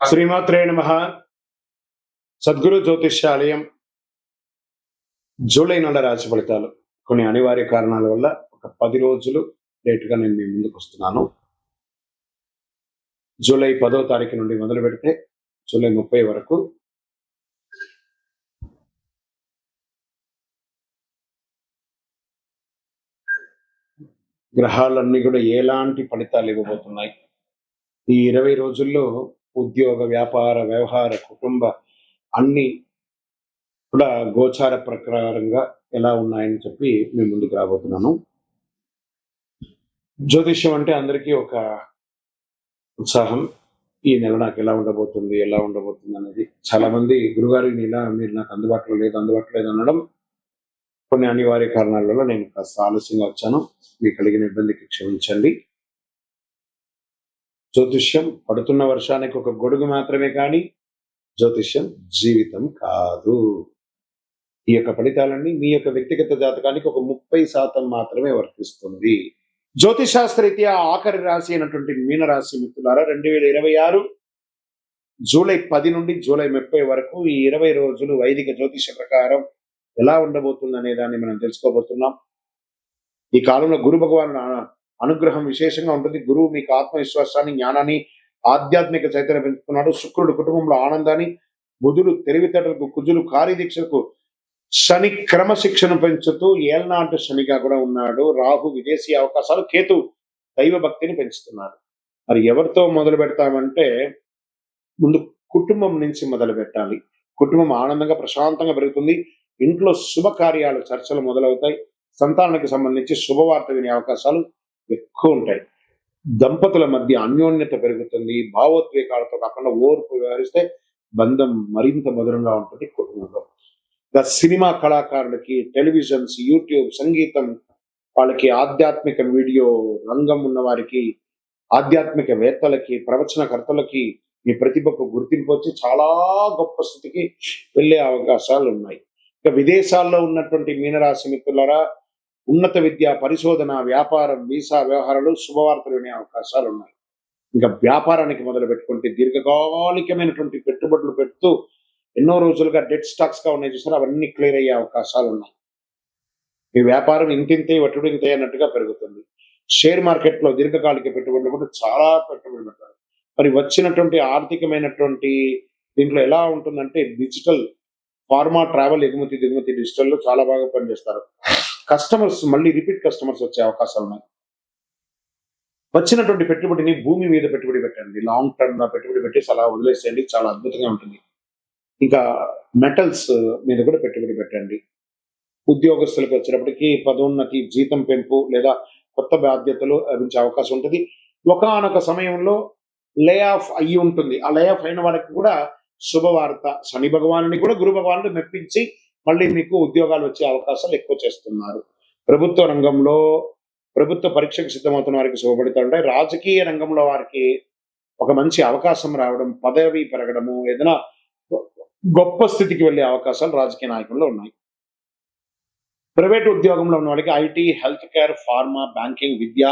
శ్రీమాత్రే నమః. సద్గురు జ్యోతిష్యాలయం జూలై నెల రాశి ఫలితాలు కొన్ని అనివార్య కారణాల వల్ల ఒక 10 రోజులు లేటుగా నేను మీ ముందుకు వస్తున్నాను. జూలై 10వ తారీఖు నుండి మొదలు పెడితే జూలై 30 వరకు గ్రహాలన్నీ కూడా ఎలాంటి ఫలితాలు ఇవ్వబోతున్నాయి, ఈ 20 రోజుల్లో ఉద్యోగ, వ్యాపార, వ్యవహార, కుటుంబ అన్ని కూడా గోచార ప్రకారంగా ఎలా ఉన్నాయని చెప్పి మేము ముందుకు రాబోతున్నాను. జ్యోతిష్యం అంటే అందరికీ ఒక ఉత్సాహం. ఈ నెల నాకు ఎలా ఉండబోతుంది అనేది చాలా మంది గురుగారు ఈ నెల మీరు నాకు అందుబాటులో లేదు అనడం కొన్ని అనివార్య కారణాల వల్ల నేను కాస్త ఆలస్యంగా వచ్చాను. మీకు కలిగిన ఇబ్బందికి క్షమించండి. జ్యోతిష్యం పడుతున్న వర్షానికి ఒక గొడుగు మాత్రమే కానీ జ్యోతిష్యం జీవితం కాదు. ఈ యొక్క ఫలితాలన్నీ మీ యొక్క వ్యక్తిగత జాతకానికి ఒక 30% మాత్రమే వర్తిస్తుంది. జ్యోతిశాస్త్రరీత్యా ఆఖరి రాశి అయినటువంటి మీనరాశి మిత్రులారా, 2026 జూలై 10 నుండి జూలై 30 వరకు ఈ 20 రోజులు వైదిక జ్యోతిష ప్రకారం ఎలా ఉండబోతుంది అనే దాన్ని మనం తెలుసుకోబోతున్నాం. ఈ కాలంలో గురు భగవాను అనుగ్రహం విశేషంగా ఉంటుంది. గురువు మీకు ఆత్మవిశ్వాసాన్ని, జ్ఞానాన్ని, ఆధ్యాత్మిక చైతన్యం పెంచుతున్నాడు. శుక్రుడు కుటుంబంలో ఆనందాన్ని, బుధుడు తెలివితేటలకు, కుజులు కార్యదీక్షకు, శని క్రమశిక్షణ పెంచుతూ ఏల్నాటి శనిగా కూడా ఉన్నాడు. రాహు విదేశీ అవకాశాలు, కేతు దైవ భక్తిని పెంచుతున్నాడు. మరి ఎవరితో మొదలు పెడతామంటే ముందు కుటుంబం నుంచి మొదలు పెట్టాలి. కుటుంబం ఆనందంగా ప్రశాంతంగా పెరుగుతుంది. ఇంట్లో శుభకార్యాలు, చర్చలు మొదలవుతాయి. సంతానానికి సంబంధించి శుభవార్త వినే అవకాశాలు ఎక్కువ ఉంటాయి. దంపతుల మధ్య అన్యోన్యత పెరుగుతుంది. భావోద్వేగాలతో కాకుండా ఓర్పు వ్యవహరిస్తే బంధం మరింత మధురంగా ఉంటుంది కుటుంబంలో. సినిమా కళాకారులకి, టెలివిజన్స్, యూట్యూబ్, సంగీతం, వాళ్ళకి ఆధ్యాత్మిక వీడియో రంగం ఉన్న వారికి, ఆధ్యాత్మిక వేత్తలకి, ప్రవచనకర్తలకి మీ ప్రతిభకు గుర్తింపు వచ్చి చాలా గొప్ప స్థితికి వెళ్ళే అవకాశాలు ఉన్నాయి. ఇక విదేశాల్లో ఉన్నటువంటి మీనరాశి మిత్రులారా, ఉన్నత విద్య, పరిశోధన, వ్యాపారం, వీసా వ్యవహారాలు, శుభవార్తలు వినే అవకాశాలు ఉన్నాయి. ఇంకా వ్యాపారానికి మొదలు పెట్టుకుంటే దీర్ఘకాలికమైనటువంటి పెట్టుబడులు పెడుతూ ఎన్నో రోజులుగా డెడ్ స్టాక్స్ గా ఉన్నాయి చూసారు, అవన్నీ క్లియర్ అయ్యే అవకాశాలు ఉన్నాయి. ఈ వ్యాపారం ఇంతింతే వట్టుడు ఇంతే అన్నట్టుగా పెరుగుతుంది. షేర్ మార్కెట్ లో దీర్ఘకాలిక పెట్టుబడులు కూడా చాలా పెట్టుబడులు పెట్టారు. మరి వచ్చినటువంటి ఆర్థికమైనటువంటి దీంట్లో ఎలా ఉంటుందంటే డిజిటల్, ఫార్మా, ట్రావెల్, ఎగుమతి దిగుమతి డిజిటల్లో చాలా బాగా పనిచేస్తారు. కస్టమర్స్ మళ్ళీ రిపీట్ కస్టమర్స్ వచ్చే అవకాశాలు ఉన్నాయి. వచ్చినటువంటి పెట్టుబడిని భూమి మీద పెట్టుబడి పెట్టండి. లాంగ్ టర్మ్ గా పెట్టుబడి పెట్టేసి అలా వదిలేసేయండి, చాలా అద్భుతంగా ఉంటుంది. ఇంకా మెటల్స్ మీద కూడా పెట్టుబడి పెట్టండి. ఉద్యోగస్తులకు వచ్చేటప్పటికి పదోన్నతి, జీతం పెంపు లేదా కొత్త బాధ్యతలు లభించే అవకాశం ఉంటుంది. ఒకానొక సమయంలో లే ఆఫ్ అయ్యి ఉంటుంది. ఆ లే ఆఫ్ అయిన వాళ్ళకి కూడా శుభవార్త, శని భగవానుని కూడా గురు భగవానుడు మెప్పించి మళ్ళీ మీకు ఉద్యోగాలు వచ్చే అవకాశాలు ఎక్కువ చేస్తున్నారు. ప్రభుత్వ రంగంలో ప్రభుత్వ పరీక్షకు సిద్ధమవుతున్న వారికి శుభపడుతూ ఉంటాయి. రాజకీయ రంగంలో వారికి ఒక మంచి అవకాశం రావడం, పదవి పెరగడము, ఏదైనా గొప్ప స్థితికి వెళ్ళే అవకాశాలు రాజకీయ నాయకుల్లో ఉన్నాయి. ప్రైవేట్ ఉద్యోగంలో ఉన్న వాళ్ళకి IT, health care, pharma, banking, Vidya,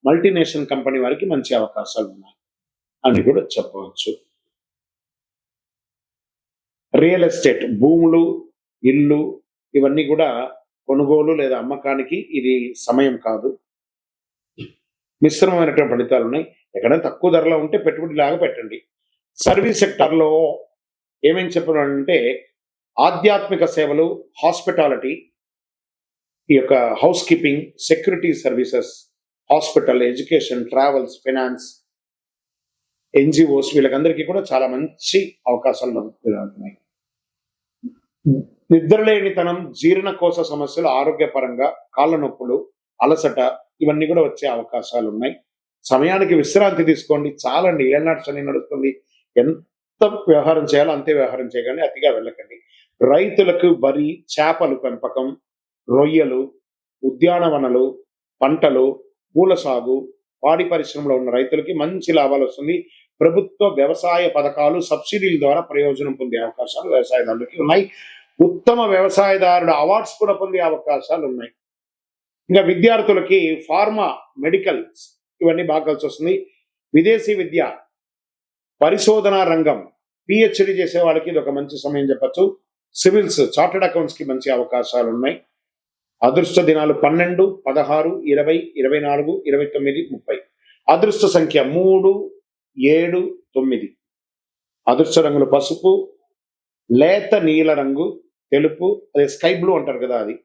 multinational company వారికి మంచి అవకాశాలు ఉన్నాయి అని కూడా చెప్పవచ్చు. రియల్ ఎస్టేట్, భూములు, ఇల్లు ఇవన్నీ కూడా కొనుగోలు లేదా అమ్మకానికి ఇది సమయం కాదు. మిశ్రమమైనటువంటి ఫలితాలు ఉన్నాయి. ఎక్కడైనా తక్కువ ధరలో ఉంటే పెట్టుబడి లాగా పెట్టండి. సర్వీస్ సెక్టార్లో ఏమేమి చెప్పాలంటే ఆధ్యాత్మిక సేవలు, హాస్పిటాలిటీ, ఈ యొక్క house keeping, security services, hospital, education, travels, finance, NGOs వీళ్ళకందరికీ కూడా చాలా మంచి అవకాశాలు ఉన్నాయి. నిద్రలేనితనం, జీర్ణకోశ సమస్యలు, ఆరోగ్యపరంగా కాళ్ళ నొప్పులు, అలసట ఇవన్నీ కూడా వచ్చే అవకాశాలు ఉన్నాయి. సమయానికి విశ్రాంతి తీసుకోండి. చాలండి, ఏళ్ళనాటి శని నడుస్తుంది. ఎంత వ్యవహారం చేయాలో అంతే వ్యవహారం చేయకండి, అతిగా వెళ్ళకండి. రైతులకు వరి, చేపలు పెంపకం, రొయ్యలు, ఉద్యానవనలు, పంటలు, పూల సాగు, పాడి పరిశ్రమలో ఉన్న రైతులకి మంచి లాభాలు వస్తుంది. ప్రభుత్వ వ్యవసాయ పథకాలు, సబ్సిడీల ద్వారా ప్రయోజనం పొందే అవకాశాలు వ్యవసాయదారులకి ఉన్నాయి. ఉత్తమ వ్యవసాయదారుడు అవార్డ్స్ కూడా పొందే అవకాశాలు ఉన్నాయి. ఇంకా విద్యార్థులకి ఫార్మా, మెడికల్ ఇవన్నీ బాగా కలిసి వస్తుంది. విదేశీ విద్య, పరిశోధనా రంగం, పిహెచ్డి చేసే వాళ్ళకి ఇది ఒక మంచి సమయం చెప్పచ్చు. సివిల్స్, చార్టెడ్ అకౌంట్స్ కి మంచి అవకాశాలు ఉన్నాయి. అదృష్ట దినాలు 12, 16, 20, 24, 29, 30. అదృష్ట సంఖ్య 3, 7, 9. అదృష్ట రంగులు పసుపు, లేత నీల రంగు, తెలుపు, అదే స్కై బ్లూ అంటారు కదా అది.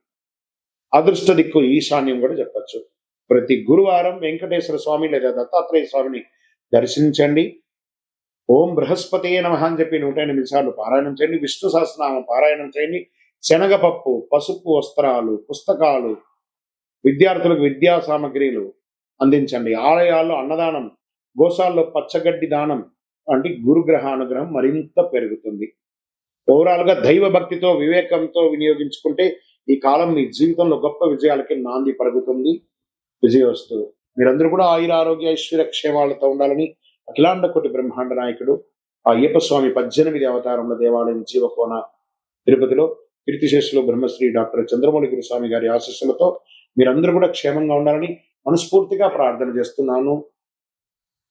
అదృష్ట దిక్కు ఈశాన్యం కూడా చెప్పచ్చు. ప్రతి గురువారం వెంకటేశ్వర స్వామి లేదా దత్తాత్రేయ స్వామిని దర్శించండి. ఓం బృహస్పతియే నమః అని చెప్పి 108 సార్లు పారాయణం చేయండి. విష్ణు సహస్రనామం పారాయణం చేయండి. శనగపప్పు, పసుపు వస్త్రాలు, పుస్తకాలు, విద్యార్థులకు విద్యా సామగ్రిలు అందించండి. ఆలయాల్లో అన్నదానం, గోశాల్లో పచ్చగడ్డి దానం అంటే గురుగ్రహ అనుగ్రహం మరింత పెరుగుతుంది. ఓవరాల్ గా దైవ భక్తితో వివేకంతో వినియోగించుకుంటే ఈ కాలం మీ జీవితంలో గొప్ప విజయాలకి నాంది పలుకుతుంది. విజయవస్తు. మీరందరూ కూడా ఆయుర ఆరోగ్య ఐశ్వర్య క్షేమాలతో ఉండాలని అఖిలాండ కోటి బ్రహ్మాండ నాయకుడు ఆ అయ్యప్ప స్వామి 18 అవతారముల దేవాలయం జీవకోన తిరుపతిలో కీర్తిశేషులు బ్రహ్మశ్రీ డాక్టర్ చంద్రమౌళి గురుస్వామి గారి ఆశీస్సులతో మీరందరూ కూడా క్షేమంగా ఉండాలని మనస్ఫూర్తిగా ప్రార్థన చేస్తున్నాను.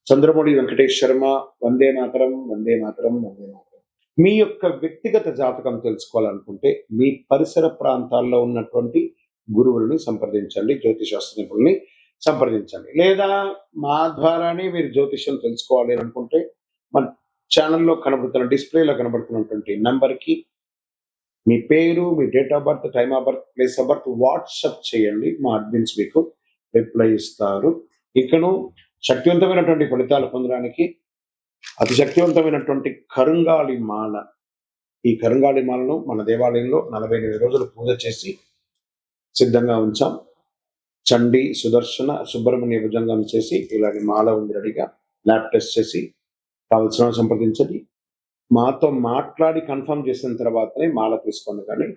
చంద్రమౌళి వెంకటేష్ శర్మ. వందే మాతరం, వందే మాతరం, వందే మాతరం. మీ యొక్క వ్యక్తిగత జాతకం తెలుసుకోవాలనుకుంటే మీ పరిసర ప్రాంతాల్లో ఉన్నటువంటి గురువుల్ని సంప్రదించండి, జ్యోతిశాస్త్ర నిపుణుల్ని సంప్రదించండి. లేదా మా ద్వారానే మీరు జ్యోతిష్యం తెలుసుకోవాలి అనుకుంటే మన ఛానల్లో కనబడుతున్న డిస్ప్లేలో కనబడుతున్నటువంటి నంబర్కి మీ పేరు, మీ date of birth, time of birth, place of birth WhatsApp చేయండి. మా అడ్మిన్స్ మీకు రిప్లై ఇస్తారు. ఇకను శక్తివంతమైనటువంటి ఫలితాలు పొందడానికి అతి శక్తివంతమైనటువంటి కరుంగాళి మాల, ఈ కరుంగాళి మాలను మన దేవాలయంలో 48 రోజులు పూజ చేసి సిద్ధంగా ఉంచాం. చండి, సుదర్శన, సుబ్రహ్మణ్య భుజంగం చేసి ఇలాంటి మాల ఉంది రెడీగా. ల్యాబ్ టెస్ట్ చేసి కావలసిన సంప్రదించండి. మాతో మాట్లాడి కన్ఫర్మ్ చేసిన తర్వాతనే మాల తీసుకోండి, కానీ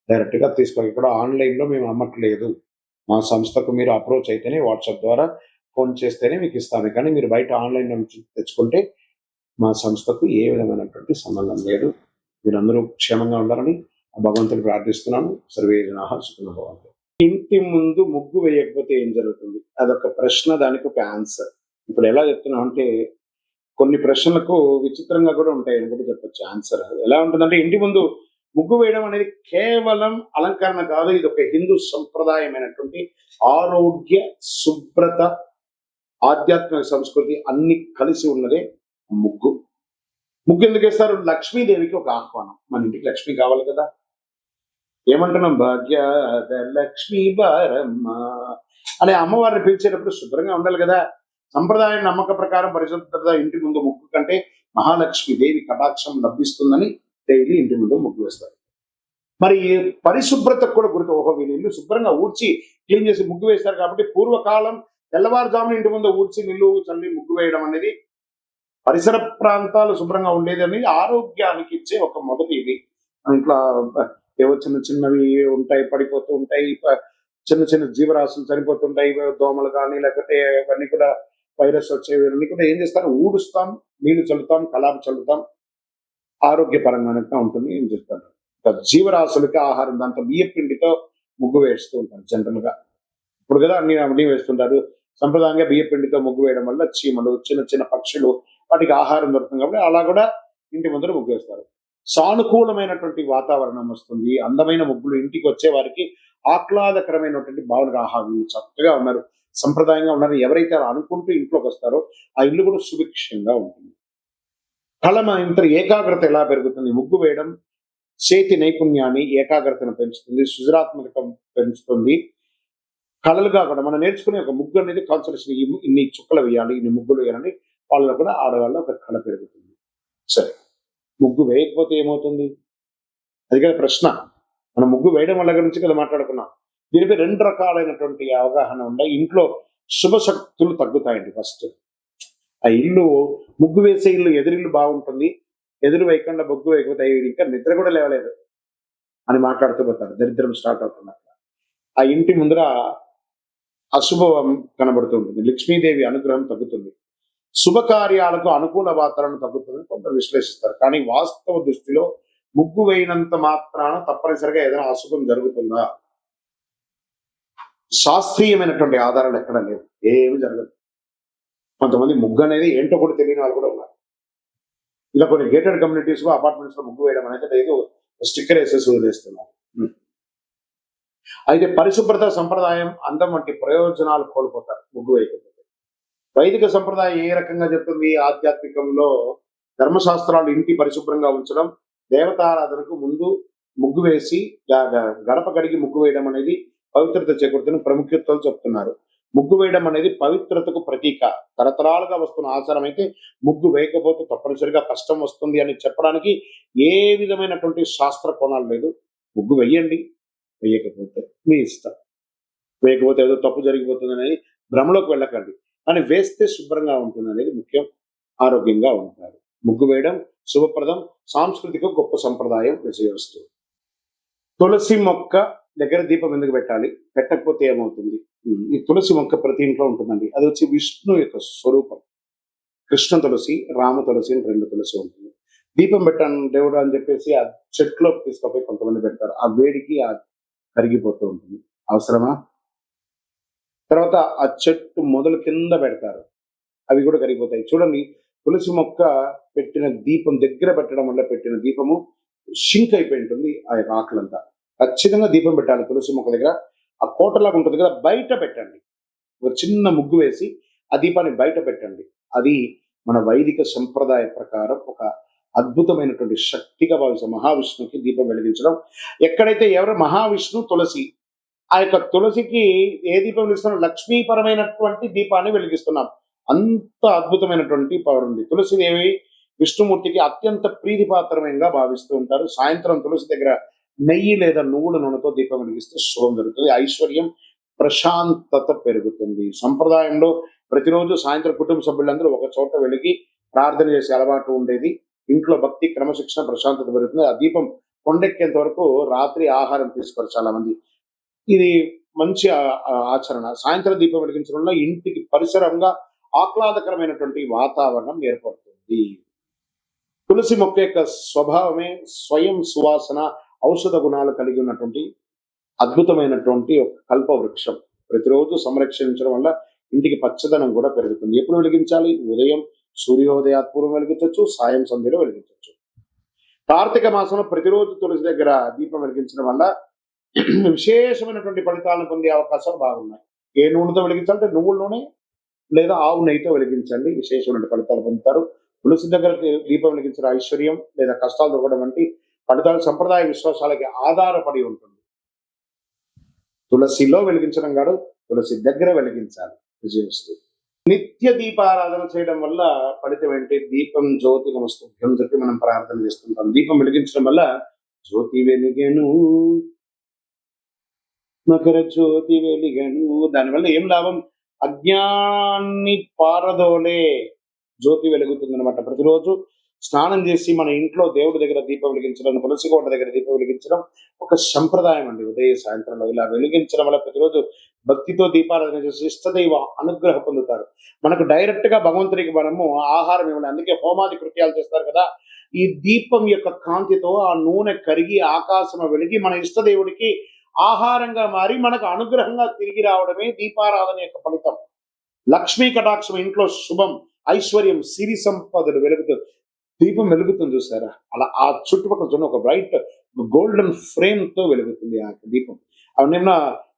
డైరెక్ట్గా తీసుకోండి. ఇక్కడ ఆన్లైన్లో మేము అమ్మట్లేదు. మా సంస్థకు మీరు అప్రోచ్ అయితేనే వాట్సాప్ ద్వారా ఫోన్ చేస్తేనే మీకు ఇస్తాను, కానీ మీరు బయట ఆన్లైన్ నుంచి తెచ్చుకుంటే మా సంస్థకు ఏ విధమైనటువంటి సంబంధం లేదు. మీరందరూ క్షేమంగా ఉండాలని భగవంతుని ప్రార్థిస్తున్నాను. సర్వే జనాః సుఖినో భవంతు. ఇంటి ముందు ముగ్గు వేయకపోతే ఏం జరుగుతుంది? అదొక ప్రశ్న, దానికి ఒక ఆన్సర్. ఇప్పుడు ఎలా చెప్తున్నా అంటే కొన్ని ప్రశ్నలకు విచిత్రంగా కూడా ఉంటాయి అని కూడా చెప్పొచ్చు. ఆన్సర్ ఎలా ఉంటుందంటే, ఇంటి ముందు ముగ్గు వేయడం అనేది కేవలం అలంకరణ కాదు. ఇది ఒక హిందూ సంప్రదాయమైనటువంటి ఆరోగ్య, శుభ్రత, ఆధ్యాత్మిక సంస్కృతి అన్ని కలిసి ఉన్నదే ముగ్గు. ముగ్గు ఎందుకు వేస్తారు? లక్ష్మీదేవికి ఒక ఆహ్వానం. మన ఇంటికి లక్ష్మి కావాలి కదా. ఏమంటున్నాం? భాగ్యాద లక్ష్మీ బారమ్మ అనే అమ్మవారిని పిలిచేటప్పుడు శుభ్రంగా ఉండాలి కదా. సంప్రదాయ నమ్మక ప్రకారం పరిశుభ్రత ఇంటి ముందు ముగ్గు కంటే మహాలక్ష్మి దేవి కటాక్షం లభిస్తుందని డైలీ ఇంటి ముందు ముగ్గు వేస్తారు. మరి పరిశుభ్రతకు కూడా గుర్తు. ఓహో, వీళ్ళు ఇల్లు శుభ్రంగా ఊడ్చి క్లీన్ చేసి ముగ్గు వేస్తారు కాబట్టి పూర్వకాలం తెల్లవారుజామున ఇంటి ముందు ఊడ్చి నిల్లు చల్లి ముగ్గు వేయడం అనేది పరిసర ప్రాంతాలు శుభ్రంగా ఉండేది అనేది ఆరోగ్యానికి ఇచ్చే ఒక మొదటి ఇది. ఇంట్లో ఏవో చిన్న చిన్నవి ఉంటాయి, పడిపోతూ ఉంటాయి, చిన్న చిన్న జీవరాశులు చనిపోతుంటాయి, దోమలు కానీ లేకపోతే అవన్నీ కూడా వైరస్ వచ్చేవి అన్నీ కూడా ఏం చేస్తారు? ఊడుస్తాం, నీళ్లు చల్లుతాం, కలాపు చల్లుతాం, ఆరోగ్యపరంగా ఉంటుంది ఏం చెప్తారు. జీవరాశులకి ఆహారం, దాంతో బియ్య పిండితో ముగ్గు వేస్తూ ఉంటారు జనరల్ గా. ఇప్పుడు కదా అన్ని వేస్తుంటారు. సంప్రదాయంగా బియ్య పిండితో ముగ్గు వేయడం వల్ల చీమలు, చిన్న చిన్న పక్షులు వాటికి ఆహారం దొరుకుతుంది కాబట్టి అలా కూడా ఇంటి ముందర ముగ్గు వేస్తారు. సానుకూలమైనటువంటి వాతావరణం వస్తుంది. అందమైన ముగ్గులు ఇంటికి వచ్చే వారికి ఆహ్లాదకరమైనటువంటి భావన. ఆహా, వీళ్ళు చక్కగా ఉన్నారు, సంప్రదాయంగా ఉన్నారు, ఎవరైతే అలా అనుకుంటూ ఇంట్లోకి వస్తారో ఆ ఇల్లు కూడా సుభిక్షంగా ఉంటుంది. ఇంత ఏకాగ్రత ఎలా పెరుగుతుంది? ముగ్గు వేయడం చేతి నైపుణ్యాన్ని, ఏకాగ్రతను పెంచుతుంది, సృజనాత్మకత పెంచుతుంది. కళలుగా కూడా మనం నేర్చుకునే ఒక ముగ్గు అనేది కాన్సన్ట్రేషన్, ఇన్ని చుక్కలు వేయాలి, ఇన్ని ముగ్గులు వేయాలని వాళ్ళలో కూడా ఆడవాళ్ళ ఒక కళ పెరుగుతుంది. సరే, ముగ్గు వేయకపోతే ఏమవుతుంది? అది కదా ప్రశ్న. మనం ముగ్గు వేయడం వల్ల గురించి కదా మాట్లాడుకున్నాం. దీనిపై 2 రకాలైనటువంటి అవగాహన ఉన్నాయి. ఇంట్లో శుభశక్తులు తగ్గుతాయండి. ఫస్ట్ ఆ ఇల్లు, ముగ్గు వేసే ఇల్లు, ఎదురిల్లు బాగుంటుంది, ఎదురు వేయకుండా ముగ్గు వేయకపోతే ఇంకా నిద్ర కూడా లేవలేదు అని మాట్లాడుతూ పోతారు. దరిద్రం స్టార్ట్ అవుతున్నారు. ఆ ఇంటి ముందర అశుభం కనబడుతూ ఉంటుంది. లక్ష్మీదేవి అనుగ్రహం తగ్గుతుంది. శుభకార్యాలకు అనుకూల వాతావరణం తగ్గుతుందని కొందరు విశ్లేషిస్తారు. కానీ వాస్తవ దృష్టిలో ముగ్గు వేయినంత మాత్రాన తప్పనిసరిగా ఏదైనా అశుభం జరుగుతుందా? శాస్త్రీయమైనటువంటి ఆధారాలు ఎక్కడ లేదు, ఏమి జరగదు. కొంతమంది ముగ్గు అనేది ఏంటో కూడా తెలియని వాళ్ళు కూడా ఉన్నారు. ఇలా కొన్ని గేటెడ్ కమ్యూనిటీస్ లో అపార్ట్మెంట్స్ లో ముగ్గు వేయడం అనేది లేదు, స్టిక్కర్ వేసేసి వదిలేస్తున్నారు. అయితే పరిశుభ్రత సంప్రదాయం అందం వంటి ప్రయోజనాలు కోల్పోతారు ముగ్గు వేయకపోతే. వైదిక సంప్రదాయం ఏ రకంగా చెప్తుంది? ఆధ్యాత్మికంలో ధర్మశాస్త్రాలు ఇంటి పరిశుభ్రంగా ఉంచడం, దేవతారాధనకు ముందు ముగ్గు వేసి గడప కడిగి ముగ్గు వేయడం అనేది పవిత్రత చేకూరుతున్న ప్రముఖతలు చెప్తున్నారు. ముగ్గు వేయడం అనేది పవిత్రతకు ప్రతీక. తరతరాలుగా వస్తున్న ఆచారం అయితే ముగ్గు వేయకపోతే తప్పనిసరిగా కష్టం వస్తుంది అని చెప్పడానికి ఏ విధమైనటువంటి శాస్త్ర కోణాలు లేదు. ముగ్గు వెయ్యండి, వేయకపోతే మీ ఇష్టం. వేయకపోతే ఏదో తప్పు జరిగిపోతుంది అనేది భ్రమలోకి వెళ్ళకండి, కానీ వేస్తే శుభ్రంగా ఉంటుంది అనేది ముఖ్యం. ఆరోగ్యంగా ఉంటారు. ముగ్గు వేయడం శుభప్రదం, సాంస్కృతిక గొప్ప సంప్రదాయం. విజయవస్తు. తులసి మొక్క దగ్గర దీపం ఎందుకు పెట్టాలి? పెట్టకపోతే ఏమవుతుంది? ఈ తులసి మొక్క ప్రతి ఇంట్లో ఉంటుందండి. అది వచ్చి విష్ణు యొక్క స్వరూపం. కృష్ణ తులసి, రామ తులసి అని 2 తులసి ఉంటుంది. దీపం పెట్టాను దేవుడు అని చెప్పేసి ఆ చెట్లోకి తీసుకుపోయి కొంతమంది పెడతారు. ఆ వేడికి కరిగిపోతూ ఉంటుంది. అవసరమా? తర్వాత ఆ చెట్టు మొదలు కింద పెడతారు, అవి కూడా కరిగిపోతాయి. చూడండి, తులసి మొక్క పెట్టిన దీపం దగ్గర పెట్టడం వల్ల పెట్టిన దీపము షింక్ అయిపోయి ఉంటుంది. ఆ యొక్క ఆకులంతా ఖచ్చితంగా దీపం పెట్టాలి తులసి మొక్క దగ్గర. ఆ కోటలాగా ఉంటుంది కదా, బయట పెట్టండి. ఒక చిన్న ముగ్గు వేసి ఆ దీపాన్ని బయట పెట్టండి. అది మన వైదిక సంప్రదాయ ప్రకారం ఒక అద్భుతమైనటువంటి శక్తిగా భావిస్తాం. మహావిష్ణువుకి దీపం వెలిగించడం. ఎక్కడైతే ఎవరు మహావిష్ణు తులసి, ఆ యొక్క తులసికి ఏ దీపం వెలిగిస్తున్నాం? లక్ష్మీపరమైనటువంటి దీపాన్ని వెలిగిస్తున్నాం. అంత అద్భుతమైనటువంటి పవర్ ఉంది. తులసిదేవి విష్ణుమూర్తికి అత్యంత ప్రీతిపాత్రమైనగా భావిస్తూ ఉంటారు. సాయంత్రం తులసి దగ్గర నెయ్యి లేదా నువ్వుల నూనెతో దీపం వెలిగిస్తే శుభం జరుగుతుంది. ఐశ్వర్యం, ప్రశాంతత పెరుగుతుంది. సంప్రదాయంలో ప్రతిరోజు సాయంత్రం కుటుంబ సభ్యులందరూ ఒక చోట వెలిగి ప్రార్థన చేసే అలవాటు ఉండేది. ఇంట్లో భక్తి, క్రమశిక్షణ, ప్రశాంతత పెరుగుతుంది. ఆ దీపం కొండెక్కేంత వరకు రాత్రి ఆహారం తీసుకోరు చాలా మంది. ఇది మంచి ఆచరణ. సాయంత్రం దీపం వెలిగించడం వల్ల ఇంటికి పరిసరంగా ఆహ్లాదకరమైనటువంటి వాతావరణం ఏర్పడుతుంది. తులసి మొక్క యొక్క స్వభావమే స్వయం సువాసన, ఔషధ గుణాలు కలిగి ఉన్నటువంటి అద్భుతమైనటువంటి ఒక కల్ప వృక్షం. ప్రతిరోజు సంరక్షించడం వల్ల ఇంటికి పచ్చదనం కూడా పెరుగుతుంది. ఎప్పుడు వెలిగించాలి? ఉదయం సూర్యోదయాత్పూర్వం వెలిగించవచ్చు, సాయం సంధ్యలో వెలిగించవచ్చు. కార్తీక మాసంలో ప్రతిరోజు తులసి దగ్గర దీపం వెలిగించడం వల్ల విశేషమైనటువంటి ఫలితాలను పొందే అవకాశాలు బాగున్నాయి. ఏ నూనెతో వెలిగించాలంటే నువ్వుల నూనె లేదా ఆవు నెయ్యితో వెలిగించండి, విశేషమైన ఫలితాలు పొందుతారు. తులసి దగ్గర దీపం వెలిగించిన ఐశ్వర్యం లేదా కష్టాలు దొరకడం వంటి ఫలితాలు సంప్రదాయ విశ్వాసాలకి ఆధారపడి ఉంటుంది. తులసిలో వెలిగించడం కాదు, తులసి దగ్గర వెలిగించాలి. విజయవస్తు. నిత్య దీపారాధన చేయడం వల్ల ఫలితం ఏంటి? దీపం జ్యోతి నమస్తుభ్యం చెప్పి మనం ప్రార్థన చేస్తుంటాం. దీపం వెలిగించడం వల్ల జ్యోతి వెలిగెను, మకర జ్యోతి వెలిగెను. దానివల్ల ఏం లాభం? అజ్ఞాన్ని పారదోలే జ్యోతి వెలుగుతుంది అనమాట. ప్రతిరోజు స్నానం చేసి మన ఇంట్లో దేవుడి దగ్గర దీపం వెలిగించడం, తులసి కోట దగ్గర దీపం వెలిగించడం ఒక సంప్రదాయం అండి. ఉదయ సాయంత్రంలో ఇలా వెలిగించడం వల్ల ప్రతిరోజు భక్తితో దీపారాధన చేసి ఇష్టదైవ అనుగ్రహం పొందుతారు. మనకు డైరెక్ట్ గా భగవంతుడికి మనము ఆహారం ఇవ్వాలి. అందుకే హోమాది కృత్యాలు చేస్తారు కదా. ఈ దీపం యొక్క కాంతితో ఆ నూనె కరిగి ఆకాశం వెలిగి మన ఇష్టదేవుడికి ఆహారంగా మారి మనకు అనుగ్రహంగా తిరిగి రావడమే దీపారాధన యొక్క ఫలితం. లక్ష్మీ కటాక్షం ఇంట్లో శుభం, ఐశ్వర్యం, సిరి సంపదలు వెలుగుతుంది. దీపం వెలుగుతుంది చూసారా, అలా ఆ చుట్టుపక్కల చూడండి, ఒక బ్రైట్ గోల్డెన్ ఫ్రేమ్ తో వెలుగుతుంది ఆ దీపం. అవన్నీ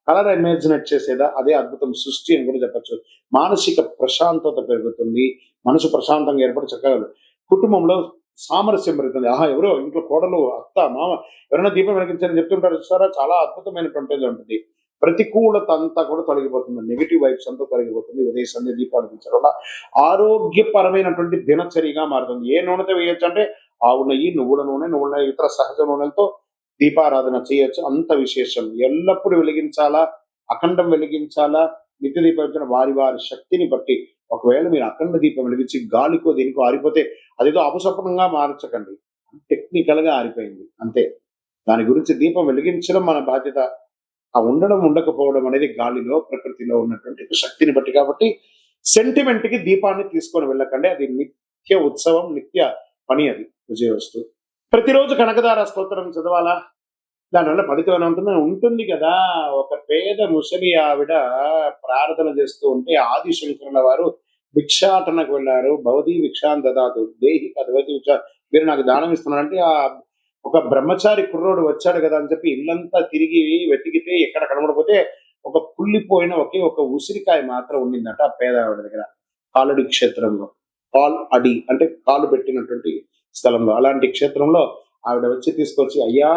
కలర్ ఇమాజినేట్ చేసేదా, అదే అద్భుతం సృష్టి అని కూడా చెప్పచ్చు. మానసిక ప్రశాంతత పెరుగుతుంది, మనసు ప్రశాంతంగా ఏర్పడి చక్కగా కుటుంబంలో సామరస్యం పెరుగుతుంది. ఎవరో ఇంట్లో కోడలు, అత్త, మామ ఎవరైనా దీపం వెలిగించారని చెప్తుంటారు చూసారా, చాలా అద్భుతమైనటువంటిది ఉంటుంది. ప్రతికూలత అంతా కూడా తొలగిపోతుంది, నెగిటివ్ వైబ్స్ అంతా తొలగిపోతుంది. ఉదయ సంధ్య దీపాలు వెలిగించడం వల్ల ఆరోగ్యపరమైనటువంటి దినచర్యగా మారుతుంది. ఏ నూనెతో వేయొచ్చు అంటే ఆవు నెయ్యి, నువ్వుల నూనె, ఇతర సహజ నూనెలతో దీపారాధన చేయొచ్చు. అంత విశేషం. ఎల్లప్పుడూ వెలిగించాలా, అఖండం వెలిగించాలా, నిత్య దీపం వెలిగించిన వారి వారి శక్తిని బట్టి. ఒకవేళ మీరు అఖండ దీపం వెలిగించి గాలికో దేనికో ఆరిపోతే అదేదో అపశకునంగా మార్చకండి. టెక్నికల్ గా ఆరిపోయింది అంతే. దాని గురించి దీపం వెలిగించడం మన బాధ్యత. ఆ ఉండడం ఉండకపోవడం అనేది గాలిలో, ప్రకృతిలో ఉన్నటువంటి శక్తిని బట్టి. కాబట్టి సెంటిమెంట్ కి దీపాన్ని తీసుకొని వెళ్ళకండి. అది నిత్య ఉత్సవం, నిత్య పని. అది విజయవస్తు. ప్రతిరోజు కనకదార స్తోత్రం చదవాలా? దానివల్ల ఫలితం ఉంటుంది కదా. ఒక పేద ముసలి ఆవిడ ప్రార్థన చేస్తూ ఉంటే ఆదిశంకరుల వారు భిక్షాటనకు వెళ్ళారు. భవతి భిక్షాం దదాతు దేహి కదవతి భిక్ష, మీరు నాకు దానం ఇస్తున్నారంటే ఒక బ్రహ్మచారి కుర్రోడు వచ్చాడు కదా అని చెప్పి ఇల్లంతా తిరిగి వెతికితే ఎక్కడ కనబడకపోతే ఒక కుళ్ళిపోయిన ఒకే ఒక ఉసిరికాయ మాత్రం ఉండిందట ఆ పేదవాడి దగ్గర. కాలడి క్షేత్రంలో. కాల్ అడి అంటే కాలు పెట్టినటువంటి స్థలంలో. అలాంటి క్షేత్రంలో ఆవిడ వచ్చి తీసుకొచ్చి, అయ్యా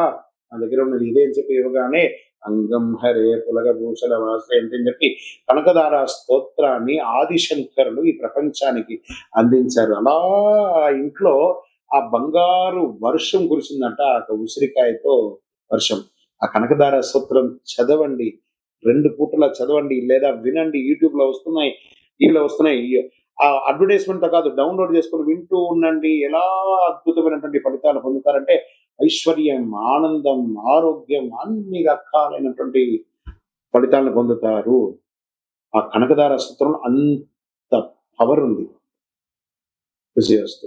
నా దగ్గర ఉన్నది ఇదే అని చెప్పి ఇవ్వగానే, అంగం హరే పులగభూషణ వాశ్రయంతి అని చెప్పి కనకదార స్తోత్రాన్ని ఆదిశంకరులు ఈ ప్రపంచానికి అందించారు. అలా ఆ ఇంట్లో ఆ బంగారు వర్షం కురిసిందంట. ఆ ఉసిరికాయతో వర్షం. ఆ కనకదార స్తోత్రం చదవండి. 2 పూటలా చదవండి లేదా వినండి. యూట్యూబ్‌లో వస్తున్నాయి. టీవీలో వస్తున్నాయి. అడ్వర్టైజ్‌మెంట్‌తో కాదు, డౌన్‌లోడ్ చేసుకొని వింటూ ఉండండి. ఎలా అద్భుతమైనటువంటి ఫలితాలు పొందుతారంటే ఐశ్వర్యం, ఆనందం, ఆరోగ్యం అన్ని రకాలైనటువంటి ఫలితాలను పొందుతారు. ఆ కనకదార స్తోత్రంలో అంత పవర్ ఉంది. విజయోస్తు.